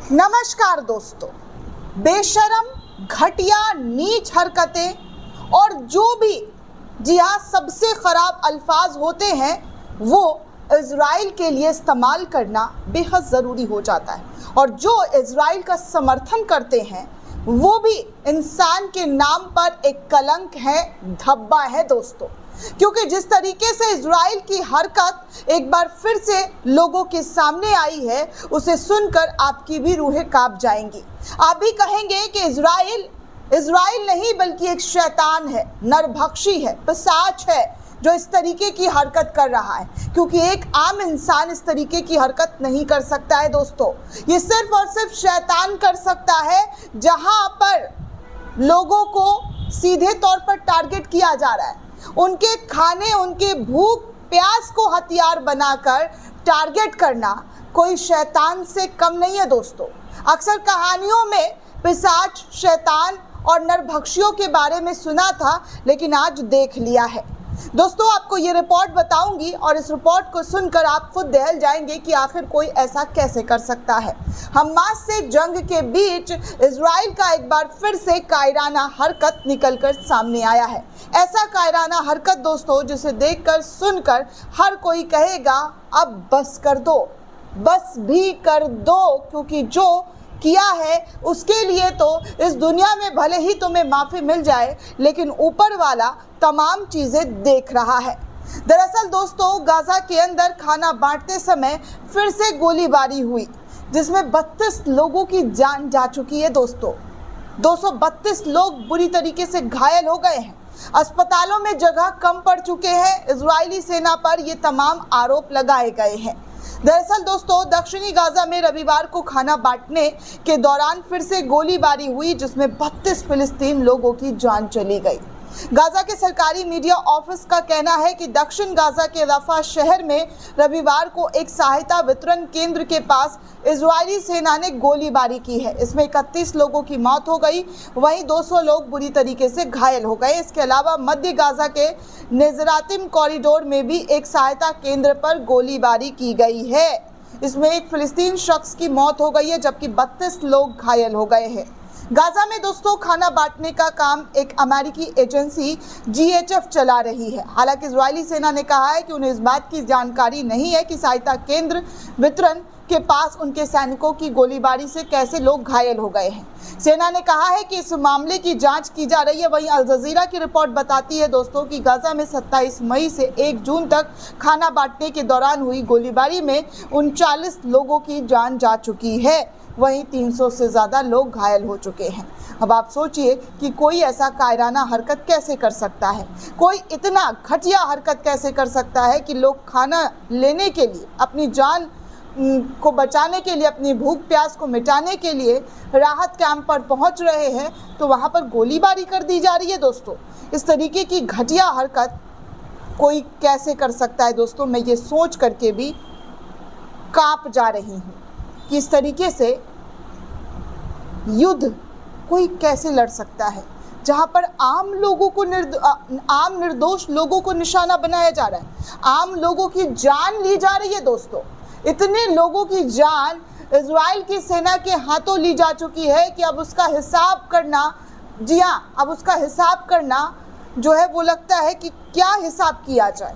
नमस्कार दोस्तों, बेशरम, घटिया, नीच हरकतें और जो भी जी हाँ सबसे ख़राब अल्फाज होते हैं वो इज़राइल के लिए इस्तेमाल करना बेहद ज़रूरी हो जाता है। और जो इज़राइल का समर्थन करते हैं वो भी इंसान के नाम पर एक कलंक है, धब्बा है दोस्तों। क्योंकि जिस तरीके से इज़राइल की हरकत एक बार फिर से लोगों के सामने आई है, उसे सुनकर आपकी भी रूहें कांप जाएंगी। आप भी कहेंगे कि इज़राइल नहीं बल्कि एक शैतान है, नरभक्षी है, पिशाच है जो इस तरीके की हरकत कर रहा है। क्योंकि एक आम इंसान इस तरीके की हरकत नहीं कर सकता है दोस्तों। ये सिर्फ और सिर्फ शैतान कर सकता है, जहां पर लोगों को सीधे तौर पर टारगेट किया जा रहा है। उनके खाने, उनके भूख प्यास को हथियार बनाकर टारगेट करना कोई शैतान से कम नहीं है दोस्तों। अक्सर कहानियों में पिशाच, शैतान और नरभक्षियों के बारे में सुना था, लेकिन आज देख लिया है दोस्तों। आपको ये रिपोर्ट बताऊंगी और इस रिपोर्ट को सुनकर आप खुद दहल जाएंगे कि आखिर कोई ऐसा कैसे कर सकता है। हमास से जंग के बीच इज़राइल का एक बार फिर से कायराना हरकत निकलकर सामने आया है। ऐसा कायराना हरकत दोस्तों जिसे देखकर सुनकर हर कोई कहेगा अब बस कर दो, बस भी कर दो, क्योंकि जो किया है उसके लिए तो इस दुनिया में भले ही तुम्हें माफ़ी मिल जाए, लेकिन ऊपर वाला तमाम चीज़ें देख रहा है। दरअसल दोस्तों, गाज़ा के अंदर खाना बांटते समय फिर से गोलीबारी हुई, जिसमें 32 लोगों की जान जा चुकी है दोस्तों। 232 लोग बुरी तरीके से घायल हो गए हैं। अस्पतालों में जगह कम पड़ चुके हैं। इजरायली सेना पर ये तमाम आरोप लगाए गए हैं। दरअसल दोस्तों, दक्षिणी गाजा में रविवार को खाना बांटने के दौरान फिर से गोलीबारी हुई, जिसमें 32 फिलिस्तीन लोगों की जान चली गई। गाजा के सरकारी मीडिया ऑफिस का कहना है कि दक्षिण गाजा के रफा शहर में रविवार को एक सहायता वितरण केंद्र के पास इजरायली सेना ने गोलीबारी की है। इसमें 31 लोगों की मौत हो गई, वहीं 200 लोग बुरी तरीके से घायल हो गए। इसके अलावा मध्य गाजा के नेजरातिम कॉरिडोर में भी एक सहायता केंद्र पर गोलीबारी की गई है। इसमें एक फिलिस्तीन शख्स की मौत हो गई है, जबकि 32 लोग घायल हो गए हैं। गाजा में दोस्तों खाना बांटने का काम एक अमेरिकी एजेंसी GHF चला रही है। हालांकि इजरायली सेना ने कहा है कि उन्हें इस बात की जानकारी नहीं है कि सहायता केंद्र वितरण के पास उनके सैनिकों की गोलीबारी से कैसे लोग घायल हो गए हैं। सेना ने कहा है कि इस मामले की जांच की जा रही है। वहीं अल जजीरा की रिपोर्ट बताती है दोस्तों कि गाजा में 27 मई से 1 जून तक खाना बांटने के दौरान हुई गोलीबारी में 39 लोगों की जान जा चुकी है, वहीं 300 से ज़्यादा लोग घायल हो चुके हैं। अब आप सोचिए कि कोई ऐसा कायराना हरकत कैसे कर सकता है, कोई इतना घटिया हरकत कैसे कर सकता है कि लोग खाना लेने के लिए, अपनी जान को बचाने के लिए, अपनी भूख प्यास को मिटाने के लिए राहत कैंप पर पहुंच रहे हैं, तो वहां पर गोलीबारी कर दी जा रही है दोस्तों। इस तरीके की घटिया हरकत कोई कैसे कर सकता है दोस्तों। मैं ये सोच करके भी कांप जा रही हूँ कि इस तरीके से युद्ध कोई कैसे लड़ सकता है, जहां पर आम लोगों को आम निर्दोष लोगों को निशाना बनाया जा रहा है, आम लोगों की जान ली जा रही है दोस्तों। इतने लोगों की जान इजराइल की सेना के हाथों ली जा चुकी है कि अब उसका हिसाब करना, जी हाँ, अब उसका हिसाब करना जो है वो लगता है कि क्या हिसाब किया जाए।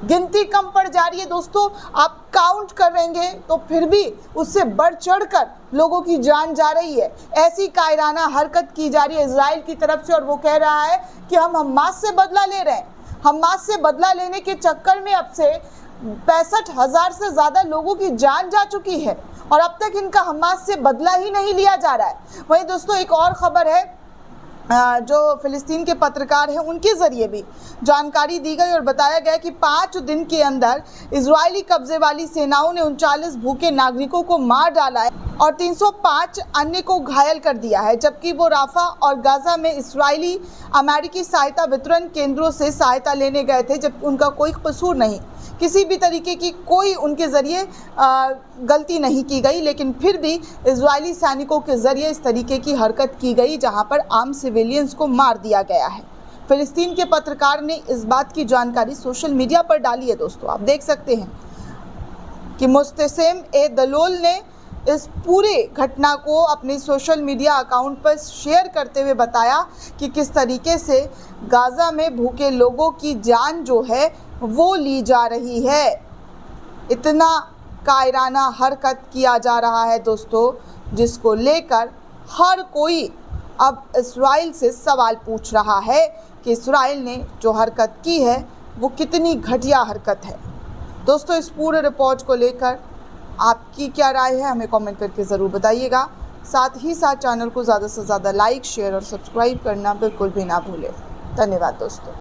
गिनती कम पड़ जा रही है दोस्तों। आप काउंट करेंगे तो फिर भी उससे बढ़ चढ़कर लोगों की जान जा रही है। ऐसी कायराना हरकत की जा रही है इजराइल की तरफ से, और वो कह रहा है कि हम हमास से बदला ले रहे हैं। हमास से बदला लेने के चक्कर में अब से 65,000 से ज़्यादा लोगों की जान जा चुकी है, और अब तक इनका हमास से बदला ही नहीं लिया जा रहा है। वहीं दोस्तों एक और खबर है, जो फिलिस्तीन के पत्रकार हैं उनके ज़रिए भी जानकारी दी गई और बताया गया कि 5 दिन के अंदर इजरायली कब्जे वाली सेनाओं ने 39 भूखे नागरिकों को मार डाला है और 305 अन्य को घायल कर दिया है, जबकि वो राफा और गाजा में इजरायली अमेरिकी सहायता वितरण केंद्रों से सहायता लेने गए थे, जब उनका कोई कसूर नहीं, किसी भी तरीके की कोई उनके ज़रिए गलती नहीं की गई, लेकिन फिर भी इजरायली सैनिकों के ज़रिए इस तरीके की हरकत की गई जहां पर आम सिविलियंस को मार दिया गया है। फिलिस्तीन के पत्रकार ने इस बात की जानकारी सोशल मीडिया पर डाली है दोस्तों। आप देख सकते हैं कि मुस्तसिम ए दलोल ने इस पूरी घटना को अपने सोशल मीडिया अकाउंट पर शेयर करते हुए बताया कि किस तरीके से गाज़ा में भूखे लोगों की जान जो है वो ली जा रही है। इतना कायराना हरकत किया जा रहा है दोस्तों, जिसको लेकर हर कोई अब इस्राइल से सवाल पूछ रहा है कि इस्राइल ने जो हरकत की है वो कितनी घटिया हरकत है। दोस्तों, इस पूरे रिपोर्ट को लेकर आपकी क्या राय है हमें कमेंट करके ज़रूर बताइएगा। साथ ही साथ चैनल को ज़्यादा से ज़्यादा लाइक, शेयर और सब्सक्राइब करना बिल्कुल भी ना भूलें। धन्यवाद दोस्तों।